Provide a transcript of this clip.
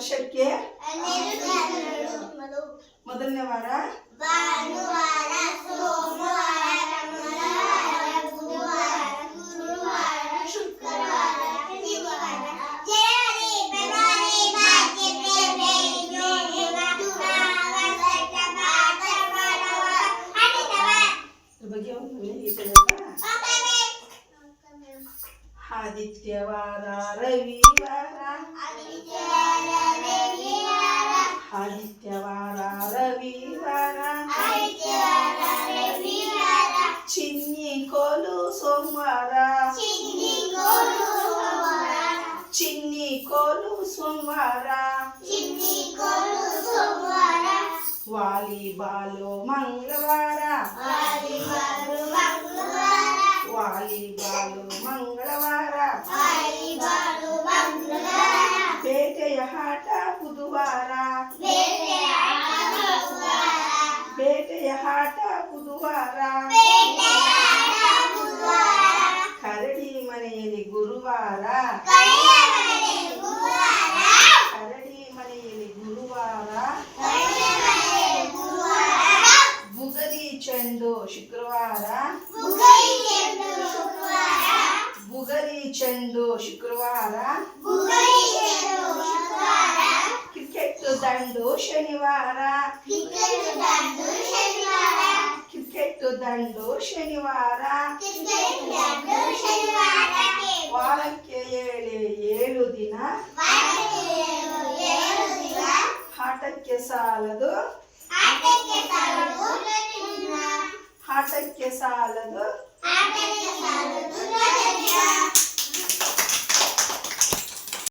ವರ್ಷಕ್ಕೆ ಮೊದಲನೇ ವಾರ ಭಾನುವಾರ, ಸೋಮವಾರ, ಮಂಗಳವಾರ, ಬುಧವಾರ, ಗುರುವಾರ, ಶುಕ್ರವಾರ, ಶನಿವಾರ. ಜನವರಿ, ಫೆಬ್ರವರಿ, March, April, May, June, July, August, September, ಇದ್ರ ಬಗ್ಗೆ ಒಂದು ಗೀತೆ ಆದಿತ್ಯವಾರ, ರವಿವಾರ, ಆದಿತ್ಯವಾರ, ರವಿವಾರ, ಚಿನ್ನಿ ಕೋಲು ಸೋಮವಾರ, ಚಿನ್ನಿ ಕೋಲು ಸೋಮವಾರ, ವಾಲಿಬಾಲು ಮಂಗಳವಾರ, ವಾಲಿಬಾಲು ಮಂಗಳವಾರ, ಬೇಟೆಯ ಆಟ ಬುಧವಾರ, ಬೇಟೆಯ ಆಟ ಬುಧವಾರ, ಕರಡಿ ಮನೆಯಲ್ಲಿ ಗುರುವಾರ, ಕರಡಿ ಮನೆಯಲ್ಲಿ ಗುರುವಾರ, ಬುಗರಿ ಚೆಂಡು ಶುಕ್ರವಾರ, ಬುಗರಿ ಚೆಂಡು ಶುಕ್ರವಾರ, ಕ್ರಿಕೆಟ್ ದಂಡು ಶನಿವಾರ, ಕ್ರಿಕೆಟ್ ದಂಡು ಶನಿವಾರ, ವಾರಕ್ಕೆ 7 ದಿನ, ಆಟಕ್ಕೆ ಸಾಲದು, ಆಟಕ್ಕೆ ಸಾಲದು